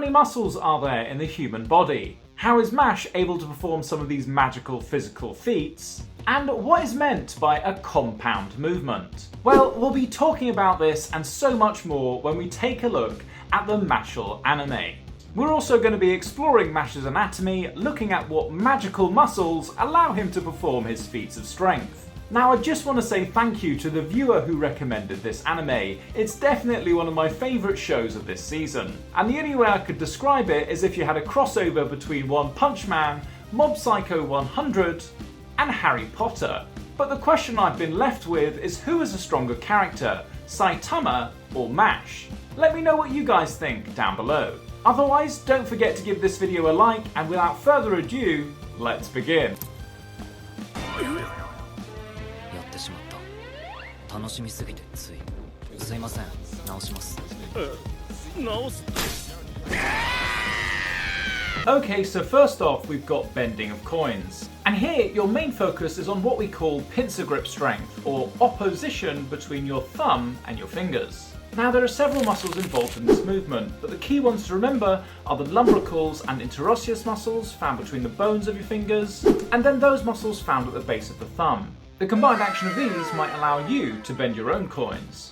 many muscles are there in the human body? How is Mash able to perform some of these magical physical feats? And what is meant by a compound movement? Well, we'll be talking about this and so much more when we take a look at the Mashle anime. We're also going to be exploring Mash's anatomy, looking at what magical muscles allow him to perform his feats of strength. Now, I just want to say thank you to the viewer who recommended this anime. It's definitely one of my favourite shows of this season. And the only way I could describe it is if you had a crossover between One Punch Man, Mob Psycho 100, and Harry Potter. But the question I've been left with is who is a stronger character, Saitama or Mash? Let me know what you guys think down below. Otherwise, don't forget to give this video a like, and without further ado, let's begin. Okay, so first off we've got bending of coins. And here your main focus is on what we call pincer grip strength, or opposition between your thumb and your fingers. Now there are several muscles involved in this movement, but the key ones to remember are the lumbricals and interosseous muscles found between the bones of your fingers, and then those muscles found at the base of the thumb. The combined action of these might allow you to bend your own coins.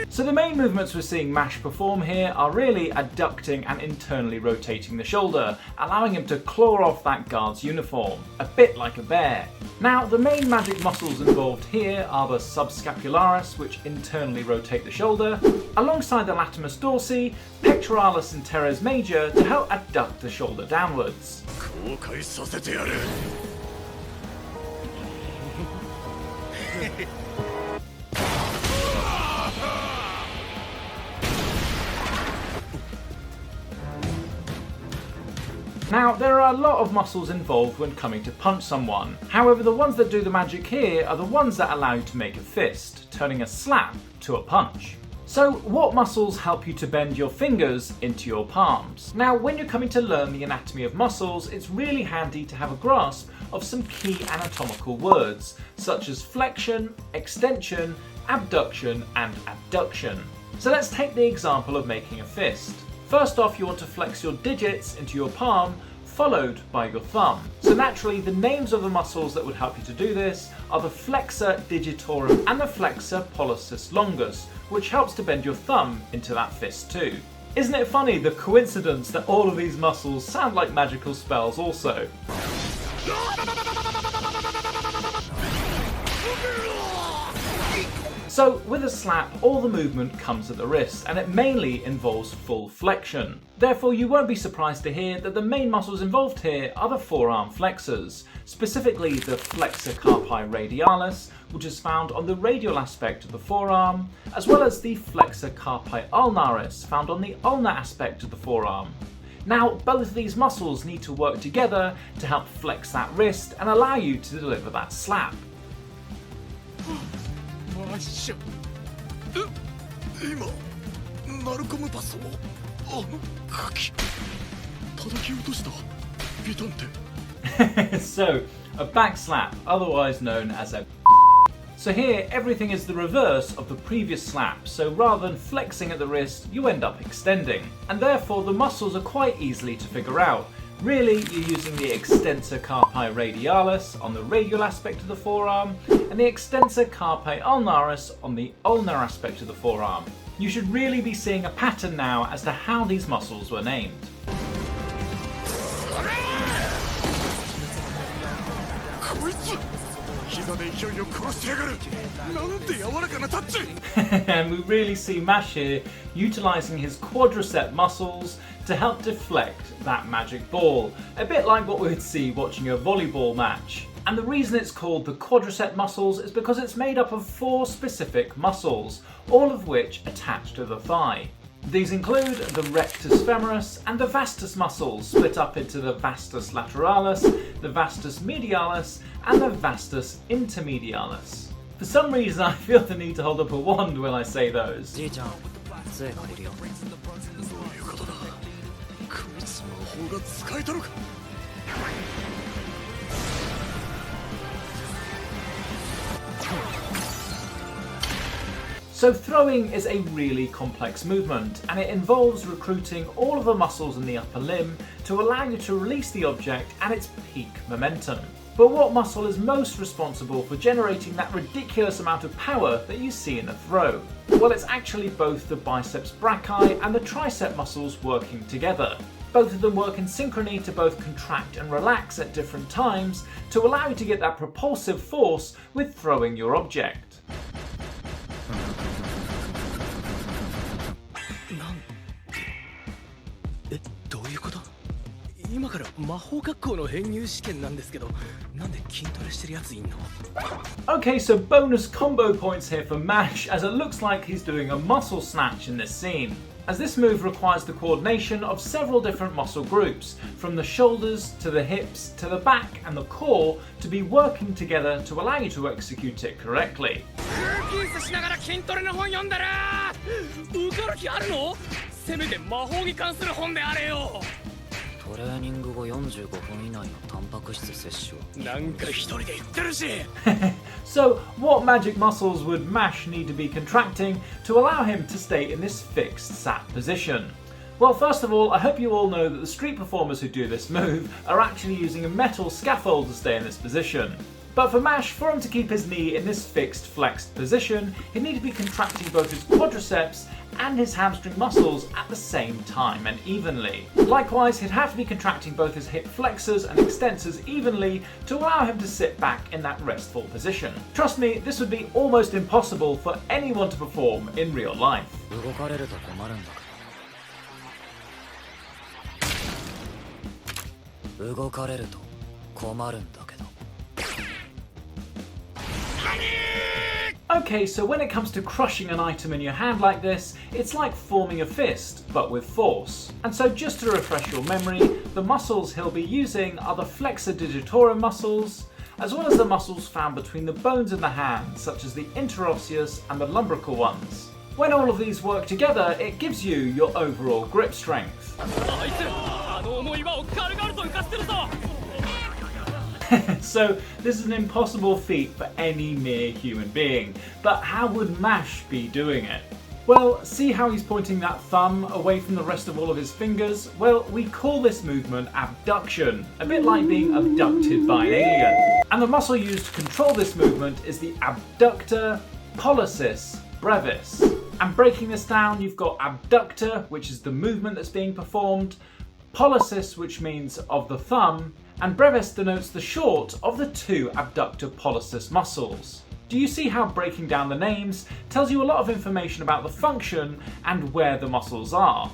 So the main movements we're seeing Mash perform here are really abducting and internally rotating the shoulder, allowing him to claw off that guard's uniform, a bit like a bear. Now the main magic muscles involved here are the subscapularis, which internally rotate the shoulder, alongside the latimus dorsi, pectoralis and teres major to help abduct the shoulder downwards. Now, there are a lot of muscles involved when coming to punch someone. However, the ones that do the magic here are the ones that allow you to make a fist, turning a slap to a punch. So, what muscles help you to bend your fingers into your palms? Now, when you're coming to learn the anatomy of muscles, it's really handy to have a grasp of some key anatomical words, such as flexion, extension, abduction, and adduction. So let's take the example of making a fist. First off, you want to flex your digits into your palm, followed by your thumb. So naturally, the names of the muscles that would help you to do this are the flexor digitorum and the flexor pollicis longus, which helps to bend your thumb into that fist too. Isn't it funny, the coincidence that all of these muscles sound like magical spells also? So with a slap, all the movement comes at the wrist, and it mainly involves full flexion. Therefore, you won't be surprised to hear that the main muscles involved here are the forearm flexors, specifically the flexor carpi radialis, which is found on the radial aspect of the forearm, as well as the flexor carpi ulnaris, found on the ulnar aspect of the forearm. Now, both of these muscles need to work together to help flex that wrist and allow you to deliver that slap. So, a back slap, otherwise known as a So here, everything is the reverse of the previous slap, so rather than flexing at the wrist, you end up extending. And therefore the muscles are quite easily to figure out. Really, you're using the extensor carpi radialis on the radial aspect of the forearm, and the extensor carpi ulnaris on the ulnar aspect of the forearm. You should really be seeing a pattern now as to how these muscles were named. And we really see Mash here utilising his quadricep muscles to help deflect that magic ball, a bit like what we would see watching a volleyball match. And the reason it's called the quadricep muscles is because it's made up of 4 specific muscles, all of which attach to the thigh. These include the rectus femoris and the vastus muscles, split up into the vastus lateralis, the vastus medialis, and the vastus intermedialis. For some reason I feel the need to hold up a wand when I say those. So throwing is a really complex movement, and it involves recruiting all of the muscles in the upper limb to allow you to release the object at its peak momentum. But what muscle is most responsible for generating that ridiculous amount of power that you see in a throw? Well, it's actually both the biceps brachii and the tricep muscles working together. Both of them work in synchrony to both contract and relax at different times to allow you to get that propulsive force with throwing your object. 今から魔法学校の編入試験なんですけど、なんで筋トレしてるやついんの? Okay, so bonus combo points here for Mash, as it looks like he's doing a muscle snatch in this scene, as this move requires the coordination of several different muscle groups, from the shoulders to the hips to the back and the core, to be working together to allow you to execute it correctly. しながら筋トレの本読んだら受かる気あるの? せめて魔法に関する本であれよ。 トレーニング後45分以内のタンパク質摂取。なんか一人で言ってるし。So, what magic muscles would Mash need to be contracting to allow him to stay in this fixed sat position? Well, first of all, I hope you all know that the street performers who do this move are actually using a metal scaffold to stay in this position. But for Mash, for him to keep his knee in this fixed, flexed position, he'd need to be contracting both his quadriceps and his hamstring muscles at the same time and evenly. Likewise, he'd have to be contracting both his hip flexors and extensors evenly to allow him to sit back in that restful position. Trust me, this would be almost impossible for anyone to perform in real life. 動かれると困るんだけど。動かれると困るんだけど。 Okay, so when it comes to crushing an item in your hand like this, it's like forming a fist, but with force. And so just to refresh your memory, the muscles he'll be using are the flexor digitorum muscles, as well as the muscles found between the bones in the hand, such as the interosseous and the lumbrical ones. When all of these work together, it gives you your overall grip strength. So this is an impossible feat for any mere human being, but how would Mash be doing it? Well, see how he's pointing that thumb away from the rest of all of his fingers? Well, we call this movement abduction, a bit like being abducted by an alien. And the muscle used to control this movement is the abductor pollicis brevis. And breaking this down, you've got abductor, which is the movement that's being performed, pollicis, which means of the thumb, and brevis denotes the short of the two abductor pollicis muscles. Do you see how breaking down the names tells you a lot of information about the function and where the muscles are?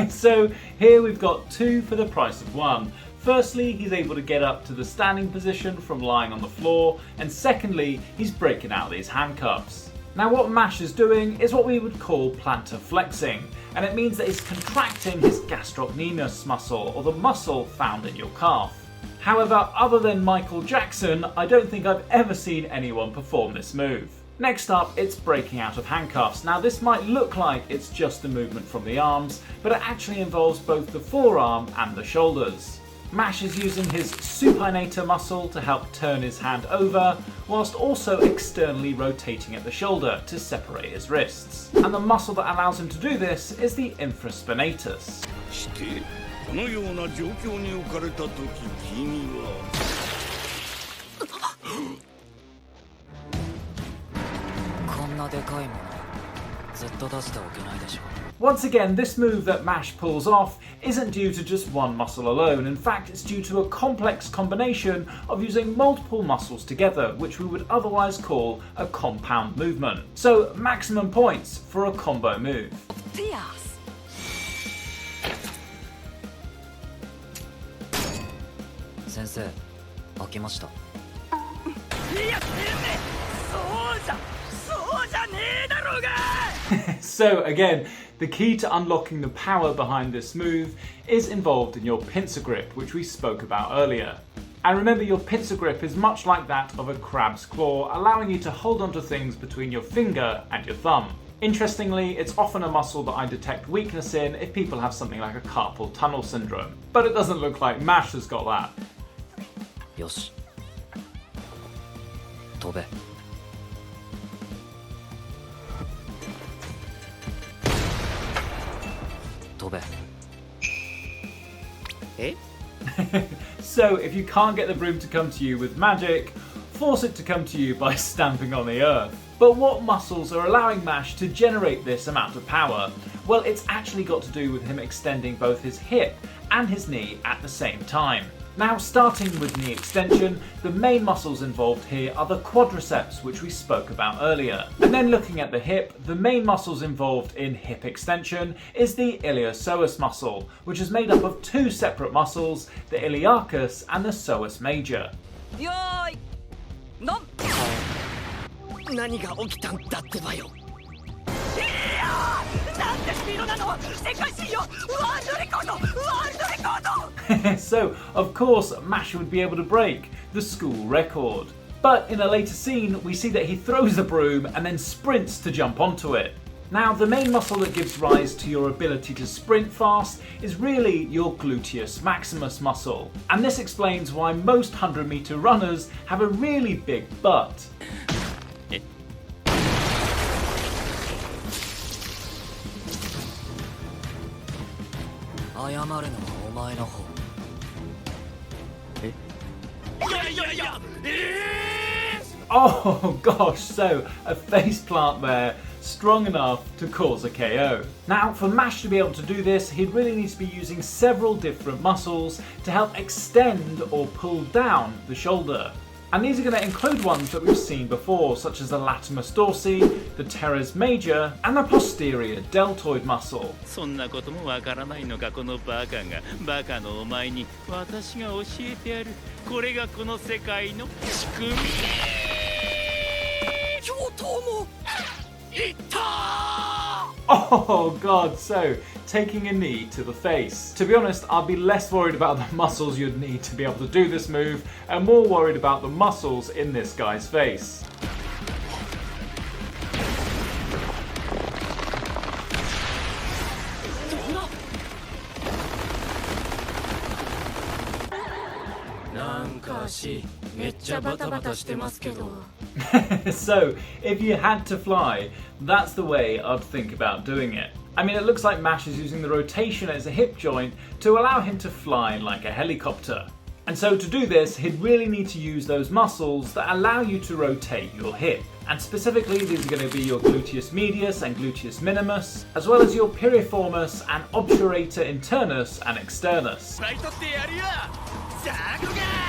So here we've got two for the price of one. Firstly, he's able to get up to the standing position from lying on the floor, and secondly, he's breaking out these handcuffs. Now what Mash is doing is what we would call plantar flexing, and it means that he's contracting his gastrocnemius muscle, or the muscle found in your calf. However, other than Michael Jackson, I don't think I've ever seen anyone perform this move. Next up, it's breaking out of handcuffs. Now this might look like it's just a movement from the arms, but it actually involves both the forearm and the shoulders. Mash is using his supinator muscle to help turn his hand over, whilst also externally rotating at the shoulder to separate his wrists. And the muscle that allows him to do this is the infraspinatus. Once again, this move that Mash pulls off isn't due to just one muscle alone. In fact, it's due to a complex combination of using multiple muscles together, which we would otherwise call a compound movement. So, maximum points for a combo move. Sensei, 開きました。 So again, the key to unlocking the power behind this move is involved in your pincer grip, which we spoke about earlier. And remember, your pincer grip is much like that of a crab's claw, allowing you to hold onto things between your finger and your thumb. Interestingly, it's often a muscle that I detect weakness in if people have something like a carpal tunnel syndrome. But it doesn't look like Mash has got that. よし飛べ飛べえ So if you can't get the broom to come to you with magic, force it to come to you by stamping on the earth. But what muscles are allowing Mash to generate this amount of power? Well, it's actually got to do with him extending both his hip and his knee at the same time. Now, starting with knee extension, the main muscles involved here are the quadriceps, which we spoke about earlier. And then looking at the hip, the main muscles involved in hip extension is the iliopsoas muscle, which is made up of two separate muscles, the iliacus and the psoas major. よーいの何が起きたんだってばよいやーなんてスピードなの世界新よワールドレコードワールドレコード So, of course, Mash would be able to break the school record. But in a later scene, we see that he throws the broom and then sprints to jump onto it. Now, the main muscle that gives rise to your ability to sprint fast is really your gluteus maximus muscle. And this explains why most 100-meter runners have a really big butt. 謝るのはお前の方えいやいやいやOh gosh, so a face plant there, strong enough to cause a KO. Now, for Mash to be able to do this, he'd really need to be using several different muscles to help extend or pull down the shoulder. And these are going to include ones that we've seen before, such as the latimus dorsi, the teres major, and the posterior deltoid muscle. そんなこともわからないのかこのバカがバカのお前に私が教えてやるこれがこの世界の仕組み教頭もいった Oh god, so taking a knee to the face. To be honest, I'd be less worried about the muscles you'd need to be able to do this move and more worried about the muscles in this guy's face. So, if you had to fly, that's the way I'd think about doing it. I mean, it looks like Mash is using the rotation as a hip joint to allow him to fly like a helicopter. And so to do this, he'd really need to use those muscles that allow you to rotate your hip. And specifically, these are going to be your gluteus medius and gluteus minimus, as well as your piriformis and obturator internus and externus. バイトってやるよさあこが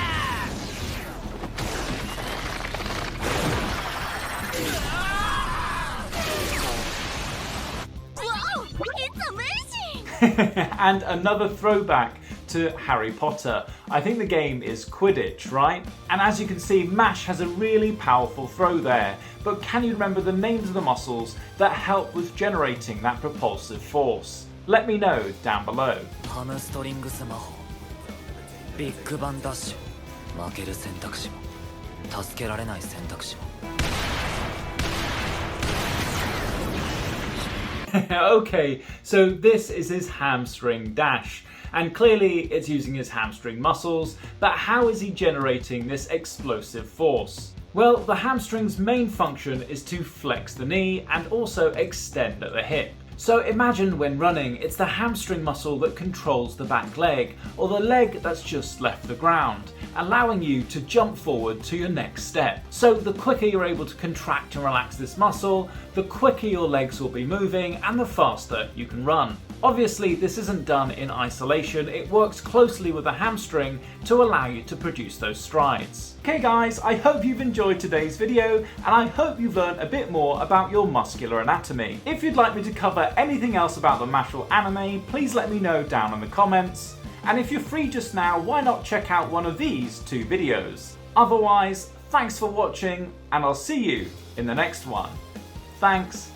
Wow, it's amazing! And another throwback to Harry Potter. I think the game is Quidditch, right? And as you can see, Mash has a really powerful throw there, but can you remember the names of the muscles that help with generating that propulsive force? Let me know down below. ハムストリングス魔法ビッグバンダッシュ負ける選択肢も助けられない選択肢も Okay, so this is his hamstring dash. And clearly it's using his hamstring muscles, but how is he generating this explosive force? Well, the hamstring's main function is to flex the knee and also extend at the hip. So imagine when running, it's the hamstring muscle that controls the back leg, or the leg that's just left the ground, allowing you to jump forward to your next step. So the quicker you're able to contract and relax this muscle, the quicker your legs will be moving and the faster you can run. Obviously, this isn't done in isolation, it works closely with the hamstring to allow you to produce those strides. Okay guys, I hope you've enjoyed today's video and I hope you've learned a bit more about your muscular anatomy. If you'd like me to cover anything else about the Mashle anime, please let me know down in the comments. And if you're free just now, why not check out one of these two videos? Otherwise, thanks for watching and I'll see you in the next one. Thanks.